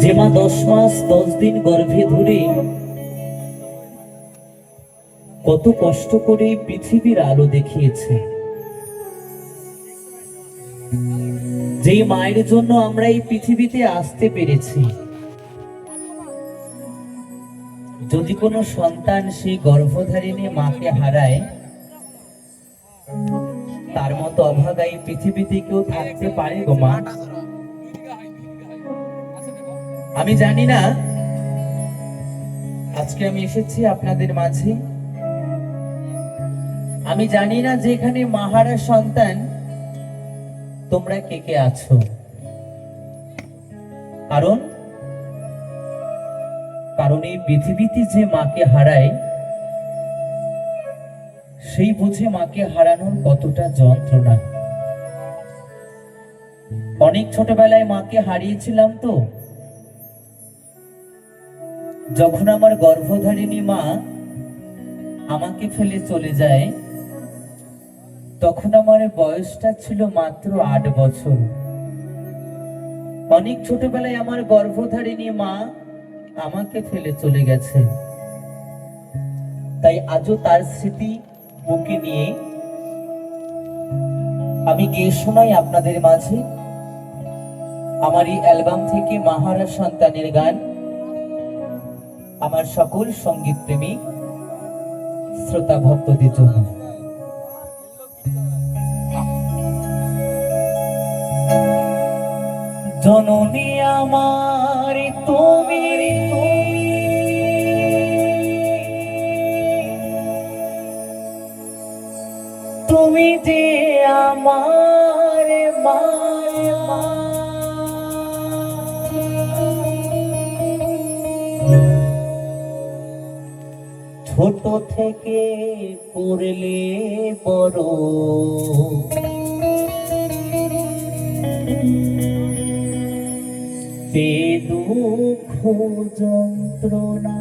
যে মা 10 মাস 10 দিন গর্ভে ধরে কত কষ্ট করে পৃথিবীর আলো দেখিয়েছে, যে মায়ের জন্য আমরা এই পৃথিবীতে আসতে পেরেছি। যদি কোনো সন্তান সেই গর্ভধারিণী মাকে হারায়, তার মতো অভাগা এই পৃথিবীতে কেউ থাকতে পারে গো মা? আমি জানি না, আজকে আমি এসেছি আপনাদের মাঝে। আমি জানি না যে এখানে মাহারা সন্তান তোমরা কে কে আছো, কারণ এই পৃথিবীতে যে মাকে হারায় সেই বুঝে মাকে হারানোর কতটা যন্ত্রণা। অনেক ছোটবেলায় মাকে হারিয়েছিলাম তো, যখন আমার গর্ভধারিণী মা আমাকে ফেলে চলে যায়, তখন আমার বয়সটা ছিল মাত্র 8 বছর। অনেক ছোটবেলায় আমার গর্ভধারিণী মা আমাকে ফেলে চলে গেছে, তাই আজও তার স্মৃতি বুকে নিয়ে আমি গেয়ে শোনাই আপনাদের মাঝে আমার এই অ্যালবাম থেকে মাহারা সন্তানের গান, আমার সকল সঙ্গীত প্রেমী শ্রোতা ভক্তদের জন্য। জননী আমার তুমি, তুমি যে আমার মা, ছোট থেকে করলে বড়, দুঃখ যন্ত্রণা,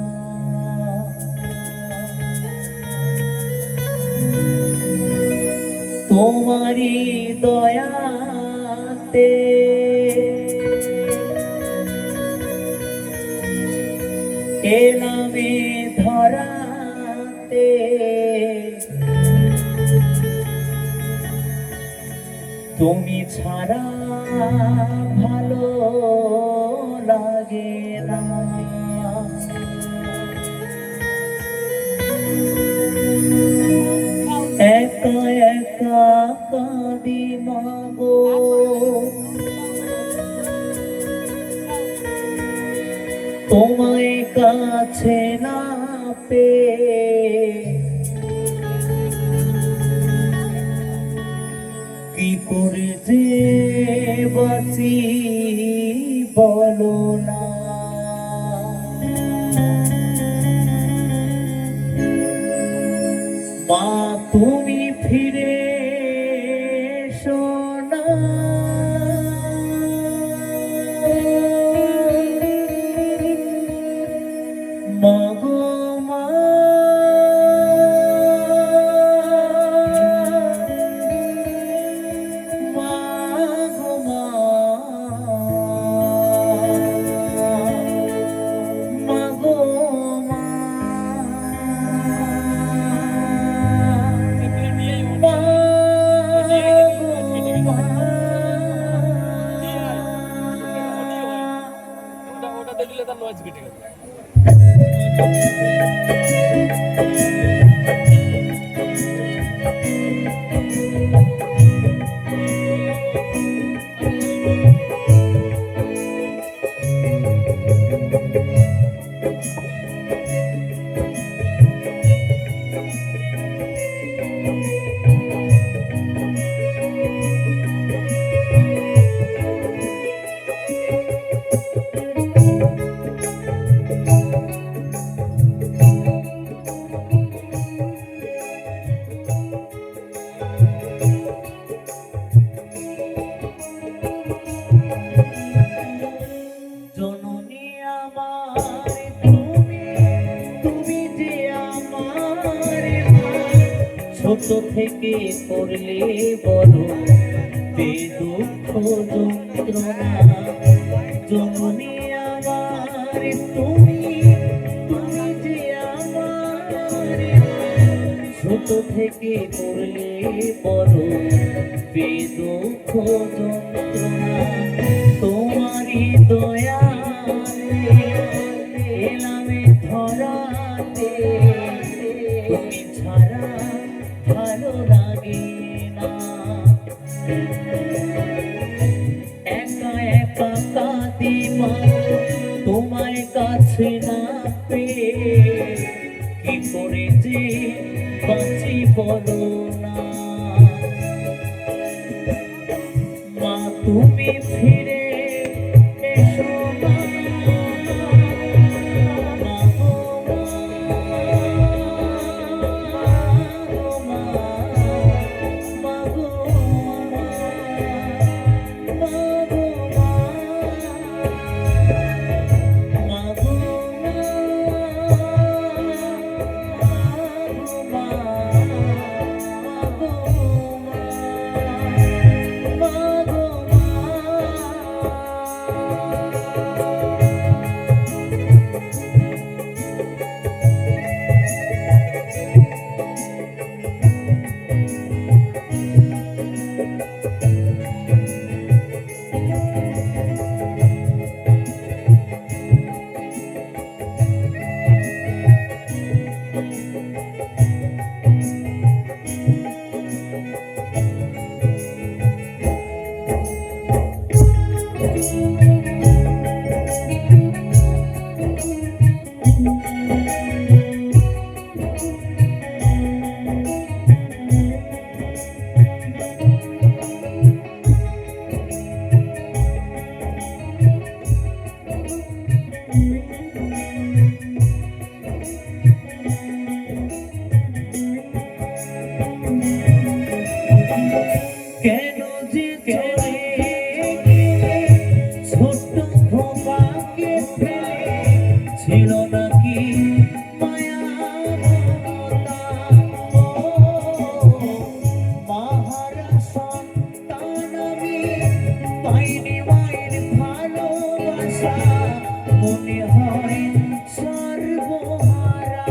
তোমারি দয়াতে এলামে ধরাতে, তুমি ছাড়া ভালো লাগে না। একা একা কাঁদি মাগো, তোমায় কাছে না পেয়ে, কি করে যে বাঁচি বলো না। মা তুমি ফিরে এসো না, মা গো মা, মা গো মা, মা গো মা, দেখলে তার নয়েজ কেটে গেল। ছোট থেকে করলে বড়, দুঃখ যন্ত্রণা জননী আমার তুমি তুমি যে আমার ছোট থেকে করলে বড় বেদুঃখ যন্ত্রণা তোমারই দয়ালে এলামে ধরাতে তুমি ছাড়া ভালো লাগে না একা একা কাঁদি মা তোমায় কাছে না পেয়ে কি করে যে বাঁচি বলো না মা তুমি ফিরে এসো না মা গো মা, মা গো মা, মা গো মা, মা গো মা, মা গো কেন যে চলে গেলে ছোট্ট খোকাকে ফেলে ছিল নাকি মায়া মমতা ও মাহারা সন্তান আমি পাইনি মায়ের ভালোবাসা মনে হয় সর্বহারা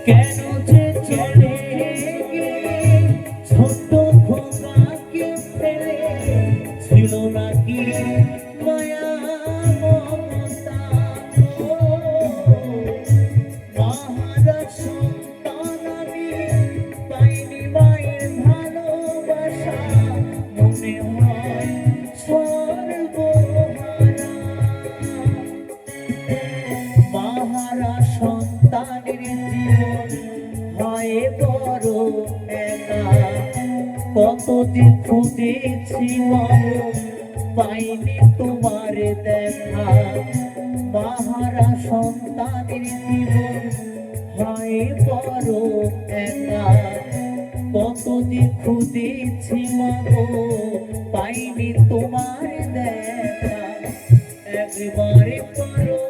কেন যে চলে গেলে ছোট্ট খোকাকে ফেলে ছিল নাকি মায়া মমতা ও মাহারা সন্তান আমি পাইনি মায়ের ভালোবাসা মনে হয় সর্বহারা মাহারা সন্তানের জীবন হয় বড় একা কত যে খুঁজেছি মাগো পাইনি তোমার দেখা মাহারা সন্তানের জীবন হয় বড় একা কত যে খুঁজেছি মাগো পাইনি তোমার দেখা একবারে করো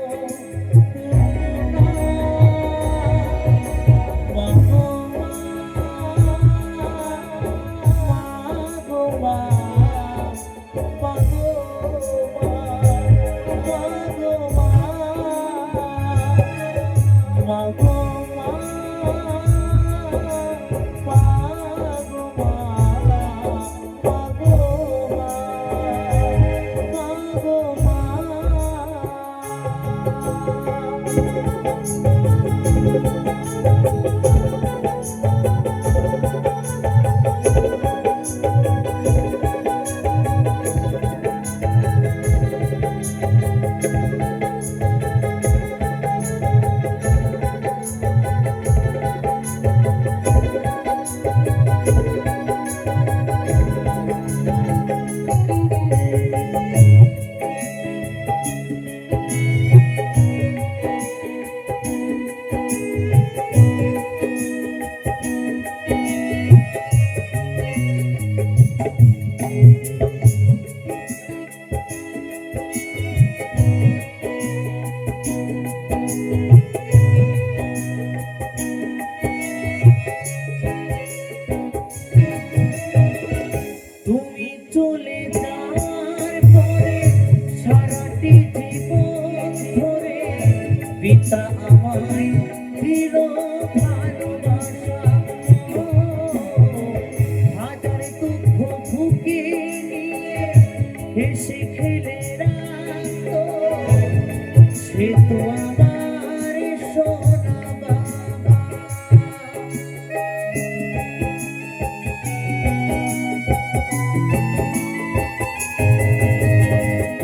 দিল ভালোবাসা, হাজার দুঃখ বুকে নিয়ে হেসে খেলে রাখতো, সে তো আমার সোনা বাবা।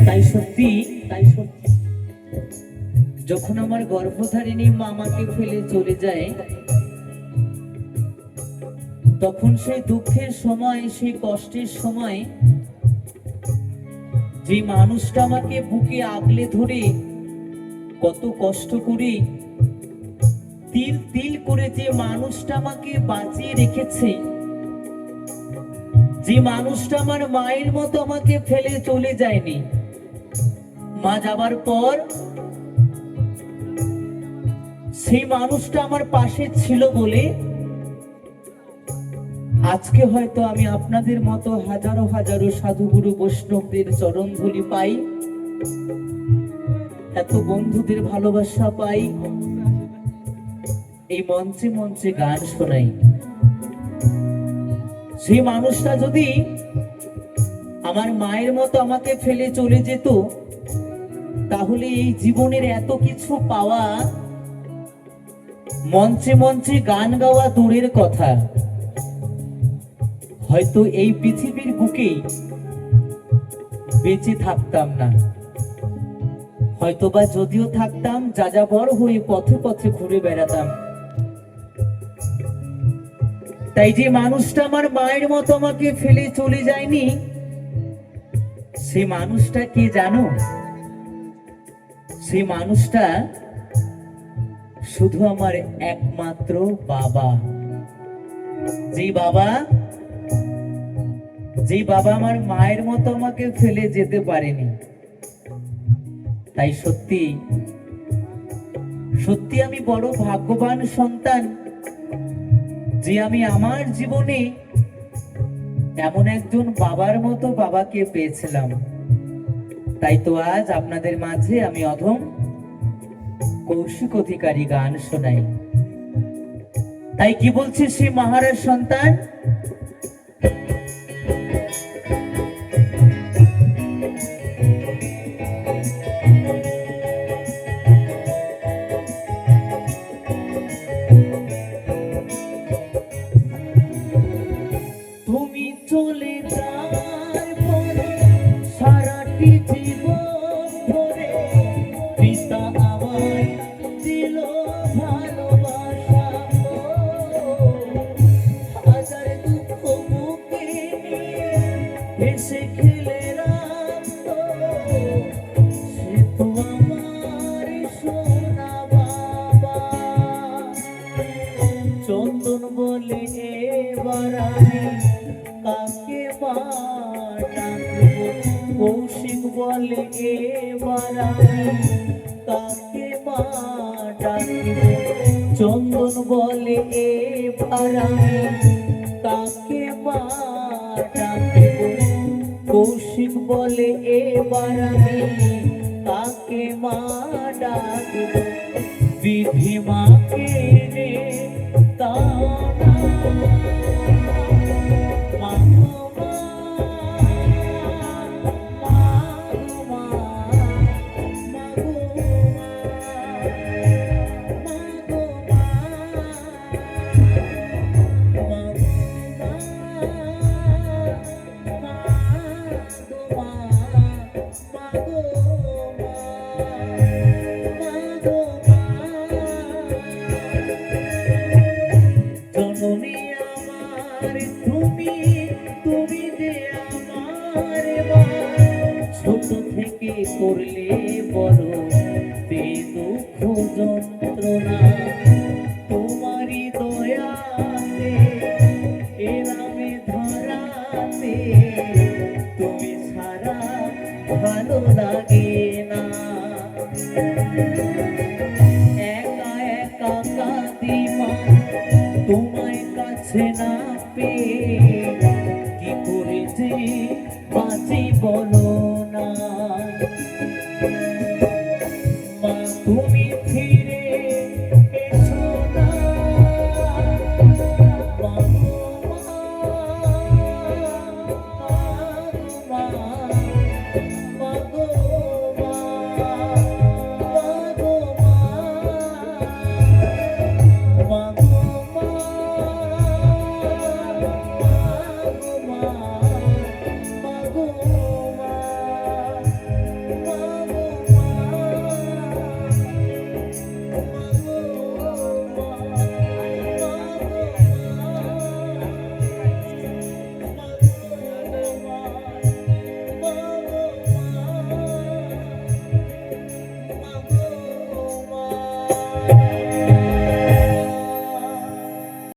তাই সত্যি যখন আমার গর্ভধারিণী মা আমাকে ফেলে চলে যায়, তখন সেই দুঃখের সময়, সেই কষ্টের সময় যে মানুষটা আমাকে বুকে আগলে ধরে কত কষ্ট করে তিল তিল করে যে মানুষটা আমাকে বাঁচিয়ে রেখেছে, যে মানুষটা আমার মায়ের মতো আমাকে ফেলে চলে যায়নি, মা যাবার পর সেই মানুষটা আমার পাশে ছিল বলে আজকে হয়তো আমি আপনাদের মতো হাজারো হাজারো সাধুগুরু বৈষ্ণবদের চরণ ধুলি পাই, এত বন্ধুদের ভালোবাসা পাই, এই মঞ্চে মঞ্চে গান শোনাই। সেই মানুষটা যদি আমার মায়ের মতো আমাকে ফেলে চলে যেত, তাহলে এই জীবনের এত কিছু পাওয়া, মঞ্চে মঞ্চে গান গাওয়া দূরের কথা, হয়তো এই পৃথিবীর বুকেই বেঁচে থাকতাম না, হয়তোবা যদিও থাকতাম যাযাবর হয়ে পথে পথে ঘুরে বেড়াতাম। তাই যে মানুষটা আমার মায়ের মতো আমাকে ফেলে চলে যায়নি, সে মানুষটা কে জানো? সেই মানুষটা শুধু আমার একমাত্র বাবা। যে বাবা আমার মায়ের মতো আমাকে ফেলে যেতে পারেনি। তাই সত্যি সত্যি আমি বড় ভাগ্যবান সন্তান যে আমি আমার জীবনে এমন একজন বাবার মতো বাবাকে পেয়েছিলাম। তাই তো আজ আপনাদের মাঝে আমি অধম কৌশিক অধিকারী গান শোনাই। তাই কি বলছে সে মহারাজ সন্তান? তুমি চলে যাওয়ার পরে সারাটি জীবন ধরে পিতা আমায় দিল ভালোবাসা, হাজার দুঃখ বুকে নিয়ে হেসে খেলে রাখতো, সে তো আমার সোনা বাবা। চন্দন বলে এবার আমি কাকে মা ডাকবো, কৌশিক বলে এবার আমি কাকে মা ডাকবো, চন্দন বলে এবার আমি কাকে মা ডাকবো, কৌশিক বলে এবার আমি কাকে মা ডাকবো, বিধি মাকে